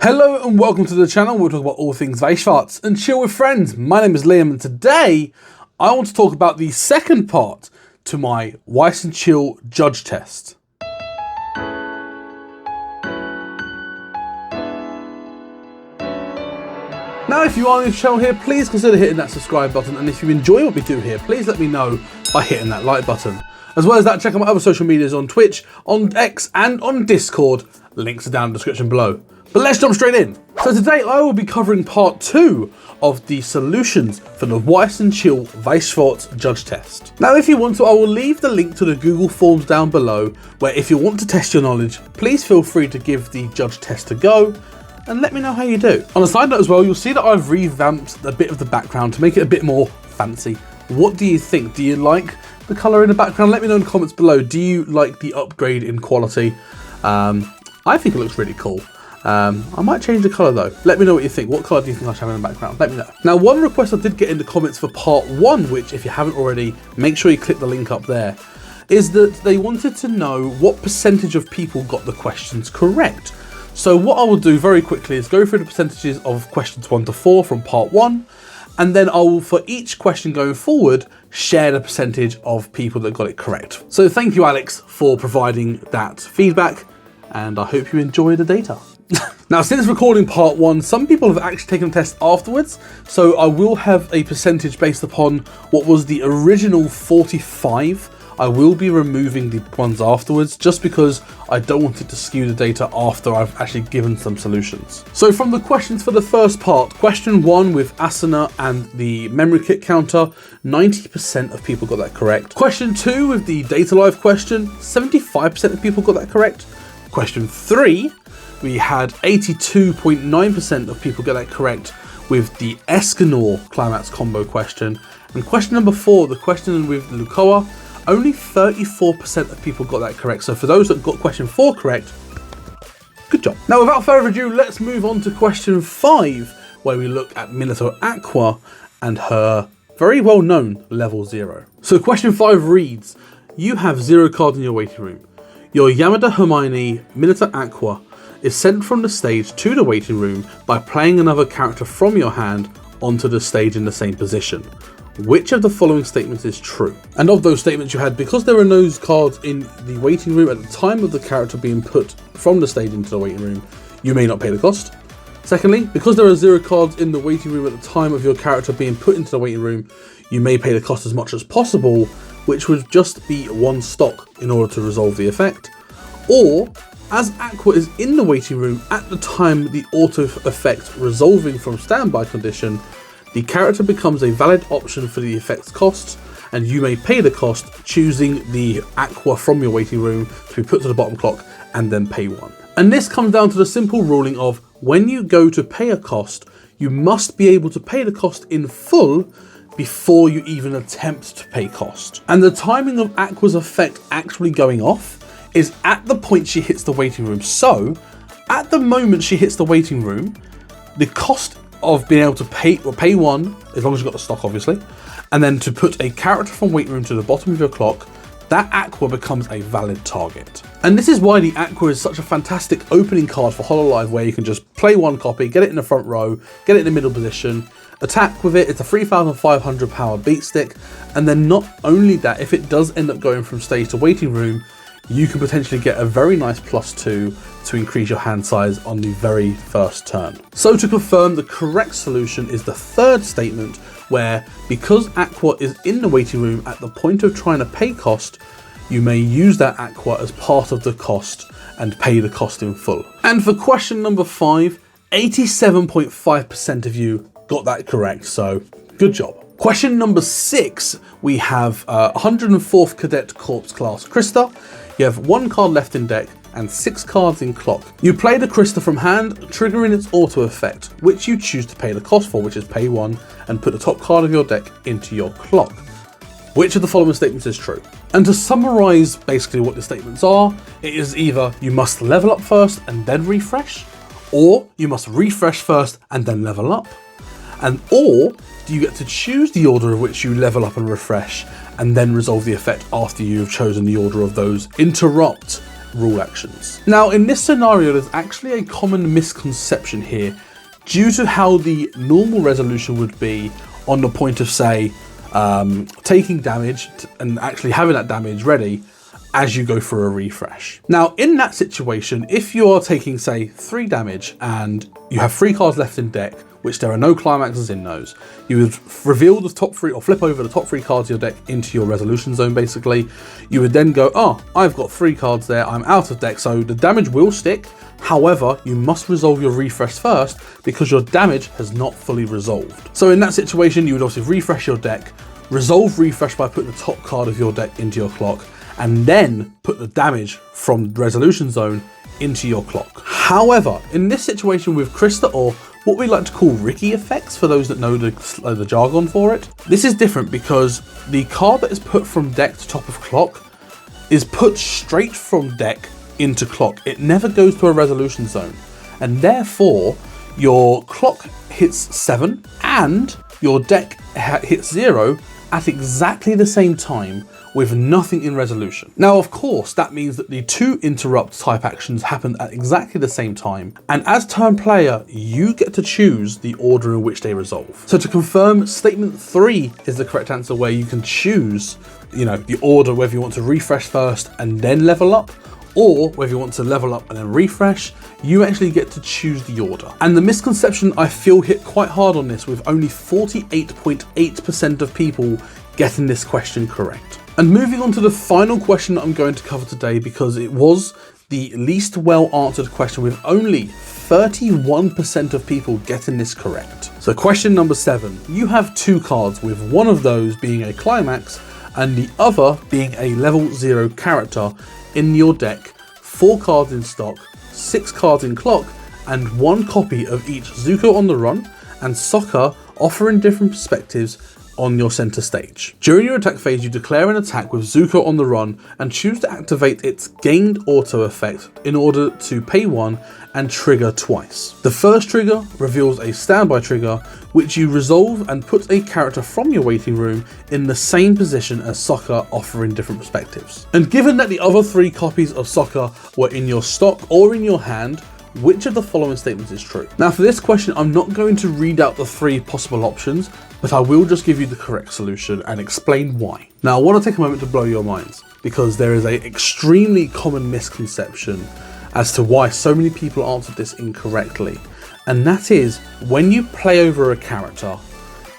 Hello and welcome to the channel where we talk about all things Weiss Schwarz and chill with friends. My name is Liam and today I want to talk about the second part to my Weiss and Chill judge test. Now if you are new to the channel here, please consider hitting that subscribe button, and if you enjoy what we do here, please let me know by hitting that like button. As well as that, check out my other social medias on Twitch, on X and on Discord. Links are down in the description below. But let's jump straight in. So today I will be covering part 2 of the solutions for the Weiss and Chill Weiss Schwarz judge test. Now if you want to, I will leave the link to the Google Forms down below, where if you want to test your knowledge, please feel free to give the judge test a go and let me know how you do. On a side note as well, you'll see that I've revamped a bit of the background to make it a bit more fancy. What do you think? Do you like the colour in the background? Let me know in the comments below. Do you like the upgrade in quality? I think it looks really cool. I might change the colour though. Let me know what you think. What colour do you think I should have in the background? Let me know. Now, one request I did get in the comments for part 1, which if you haven't already, make sure you click the link up there, is that they wanted to know what percentage of people got the questions correct. So what I will do very quickly is go through the percentages of questions 1 to 4 from part 1, and then I will, for each question going forward, share the percentage of people that got it correct. So thank you, Alex, for providing that feedback, and I hope you enjoy the data. Now, since recording part 1, some people have actually taken the test afterwards, so I will have a percentage based upon what was the original 45. I will be removing the ones afterwards just because I don't want it to skew the data after I've actually given some solutions. So from the questions for the first part, question 1 with Asana and the memory kit counter, 90% of people got that correct. Question 2 with the data live question, 75% of people got that correct. Question 3, we had 82.9% of people get that correct with the Escanor climax combo question. And question number 4, the question with Lukoa, only 34% of people got that correct. So for those that got question 4 correct, good job. Now without further ado, let's move on to question 5, where we look at Minato Aqua and her very well known level 0. So question 5 reads, you have 0 cards in your waiting room. Your Yamada Hermione Minato Aqua is sent from the stage to the waiting room by playing another character from your hand onto the stage in the same position. Which of the following statements is true? And of those statements you had, because there are no cards in the waiting room at the time of the character being put from the stage into the waiting room, you may not pay the cost. Secondly, because there are 0 cards in the waiting room at the time of your character being put into the waiting room, you may pay the cost as much as possible, which would just be 1 stock in order to resolve the effect. Or, as Aqua is in the waiting room at the time the auto effect resolving from standby condition, the character becomes a valid option for the effect's costs, and you may pay the cost, choosing the Aqua from your waiting room to be put to the bottom clock and then pay 1. And this comes down to the simple ruling of when you go to pay a cost, you must be able to pay the cost in full before you even attempt to pay cost. And the timing of Aqua's effect actually going off is at the point she hits the waiting room. So at the moment she hits the waiting room, the cost of being able to pay 1, as long as you've got the stock obviously, and then to put a character from waiting room to the bottom of your clock, that Aqua becomes a valid target. And this is why the Aqua is such a fantastic opening card for Hololive, where you can just play 1 copy, get it in the front row, get it in the middle position, attack with it. It's a 3,500 power beat stick, and then not only that, if it does end up going from stage to waiting room, you can potentially get a very nice +2 to increase your hand size on the very first turn. So to confirm, the correct solution is the third statement, where because Aqua is in the waiting room at the point of trying to pay cost, you may use that Aqua as part of the cost and pay the cost in full. And for question number 5, 87.5% of you got that correct, so good job. Question number 6, we have 104th Cadet Corps class Krista. You have 1 card left in deck and 6 cards in clock. You play the Krista from hand, triggering its auto effect, which you choose to pay the cost for, which is pay 1, and put the top card of your deck into your clock. Which of the following statements is true? And to summarize basically what the statements are, it is either you must level up first and then refresh, or you must refresh first and then level up, or you get to choose the order of which you level up and refresh and then resolve the effect after you've chosen the order of those. Interrupt rule actions. Now, in this scenario, there's actually a common misconception here due to how the normal resolution would be on the point of, say, taking damage and actually having that damage ready as you go for a refresh. Now, in that situation, if you are taking, say, 3 damage and you have 3 cards left in deck, which there are no climaxes in those, you would reveal the top 3 or flip over the top 3 cards of your deck into your resolution zone, basically. You would then go, oh, I've got 3 cards there, I'm out of deck, so the damage will stick. However, you must resolve your refresh first because your damage has not fully resolved. So in that situation, you would obviously refresh your deck, resolve refresh by putting the top card of your deck into your clock, and then put the damage from the resolution zone into your clock. However, in this situation with Krista, or what we like to call Ricky effects, for those that know the jargon for it, this is different because the card that is put from deck to top of clock is put straight from deck into clock. It never goes to a resolution zone, and therefore your clock hits 7 and your deck hits 0 at exactly the same time with nothing in resolution. Now, of course, that means that the 2 interrupt type actions happen at exactly the same time, and as turn player, you get to choose the order in which they resolve. So to confirm, statement 3 is the correct answer, where you can choose, the order, whether you want to refresh first and then level up, or whether you want to level up and then refresh. You actually get to choose the order. And the misconception I feel hit quite hard on this, with only 48.8% of people getting this question correct. And moving on to the final question that I'm going to cover today, because it was the least well answered question, with only 31% of people getting this correct. So question number 7, you have 2 cards, with one of those being a climax and the other being a level 0 character in your deck, 4 cards in stock, 6 cards in clock, and 1 copy of each Zuko on the Run and Sokka offering different perspectives on your center stage. During your attack phase, you declare an attack with Zuko on the Run and choose to activate its gained auto effect in order to pay 1 and trigger twice. The first trigger reveals a standby trigger, which you resolve and put a character from your waiting room in the same position as Sokka, offering different perspectives. And given that the other 3 copies of Sokka were in your stock or in your hand, which of the following statements is true? Now, for this question, I'm not going to read out the 3 possible options, but I will just give you the correct solution and explain why. Now, I want to take a moment to blow your minds, because there is an extremely common misconception as to why so many people answered this incorrectly. And that is, when you play over a character,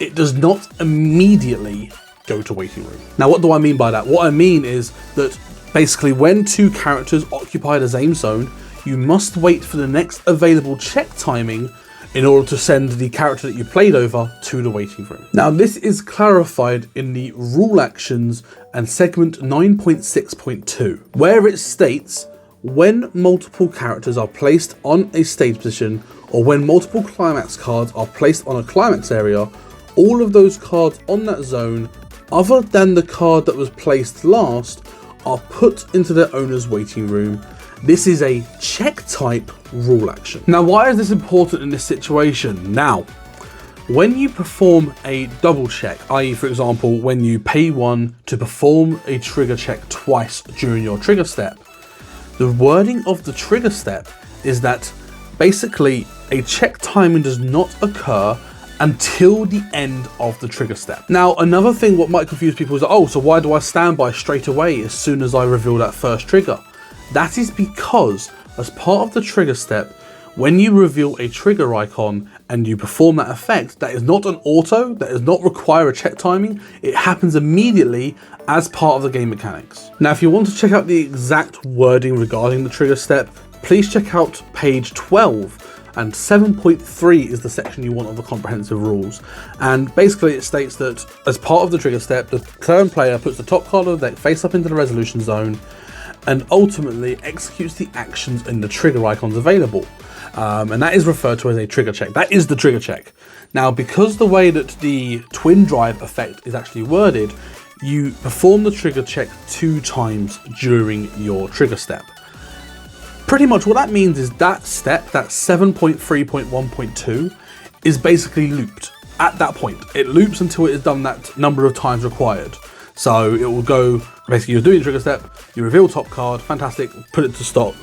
it does not immediately go to waiting room. Now, what do I mean by that? What I mean is that basically when 2 characters occupy the same zone, you must wait for the next available check timing in order to send the character that you played over to the waiting room. Now, this is clarified in the rule actions and segment 9.6.2, where it states, when multiple characters are placed on a stage position, or when multiple climax cards are placed on a climax area, all of those cards on that zone, other than the card that was placed last, are put into their owner's waiting room. This is a check type rule action. Now, why is this important in this situation? Now, when you perform a double check, i.e. for example, when you pay 1 to perform a trigger check twice during your trigger step, the wording of the trigger step is that basically a check timing does not occur until the end of the trigger step. Now, another thing what might confuse people is, oh, so why do I stand by straight away as soon as I reveal that first trigger? That is because, as part of the trigger step, when you reveal a trigger icon and you perform that effect, that is not an auto, that does not require a check timing, it happens immediately as part of the game mechanics. Now, if you want to check out the exact wording regarding the trigger step, please check out page 12, and 7.3 is the section you want of the comprehensive rules. And basically it states that as part of the trigger step, the turn player puts the top card of the deck face up into the resolution zone and ultimately executes the actions in the trigger icons available. And that is referred to as a trigger check. That is the trigger check. Now, because the way that the twin drive effect is actually worded, you perform the trigger check 2 times during your trigger step. Pretty much what that means is that step, that 7.3.1.2, is basically looped at that point. It loops until it is done that number of times required. So it will go, basically you're doing trigger step, you reveal top card, fantastic, put it to stock,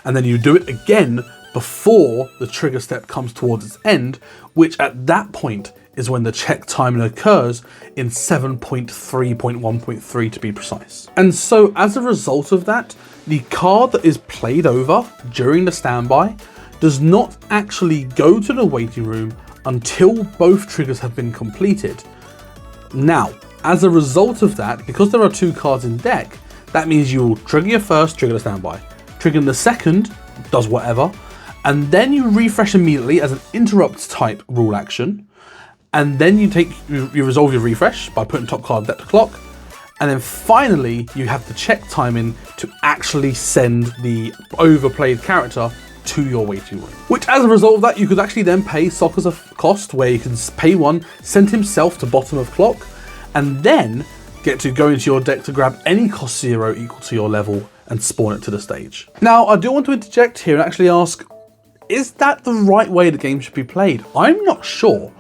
and then you do it again before the trigger step comes towards its end, which at that point is when the check timing occurs in 7.3.1.3 to be precise. And so as a result of that, the card that is played over during the standby does not actually go to the waiting room until both triggers have been completed. Now, as a result of that, because there are 2 cards in deck, that means you will trigger your first, trigger the standby. Triggering the second does whatever, and then you refresh immediately as an interrupt type rule action, and then you resolve your refresh by putting top card deck to clock, and then finally you have the check timing to actually send the overplayed character to your waiting room. Which, as a result of that, you could actually then pay Soccer's a cost, where you can pay 1, send himself to bottom of clock, and then get to go into your deck to grab any cost 0 equal to your level and spawn it to the stage. Now, I do want to interject here and actually ask, is that the right way the game should be played? I'm not sure.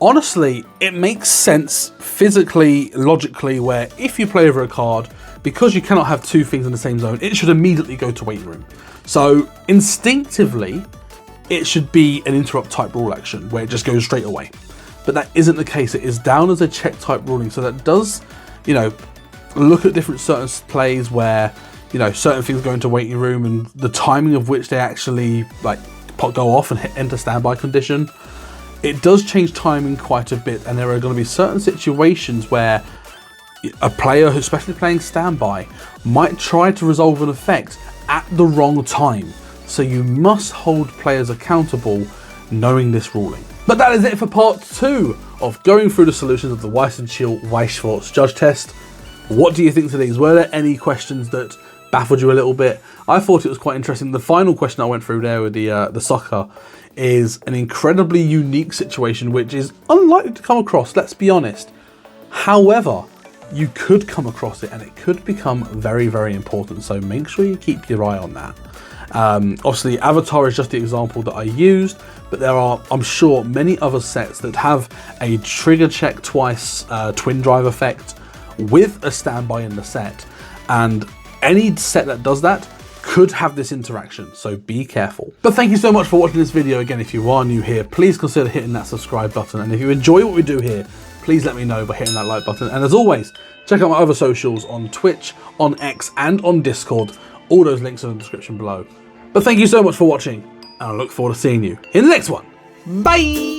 Honestly, it makes sense physically, logically, where if you play over a card, because you cannot have 2 things in the same zone, it should immediately go to waiting room. So instinctively, it should be an interrupt type rule action where it just goes straight away. But that isn't the case. It is down as a check type ruling. So that does, you know, look at different certain plays where, you know, certain things go into waiting room and the timing of which they actually like go off and enter standby condition. It does change timing quite a bit, and there are going to be certain situations where a player who's especially playing standby might try to resolve an effect at the wrong time. So you must hold players accountable knowing this ruling. But that is it for part 2 of going through the solutions of the Weiss Schwarz judge test. What do you think to these? Were there any questions that baffled you a little bit? I thought it was quite interesting. The final question I went through there with the soccer is an incredibly unique situation, which is unlikely to come across, let's be honest. However, you could come across it and it could become very, very important. So make sure you keep your eye on that. Obviously, Avatar is just the example that I used, but there are, I'm sure, many other sets that have a trigger check twice twin drive effect with a standby in the set, and any set that does that could have this interaction, so be careful. But thank you so much for watching this video. Again, if you are new here, please consider hitting that subscribe button, and if you enjoy what we do here, please let me know by hitting that like button. And as always, check out my other socials on Twitch, on X, and on Discord. All those links are in the description below. But thank you so much for watching, and I look forward to seeing you in the next one. Bye!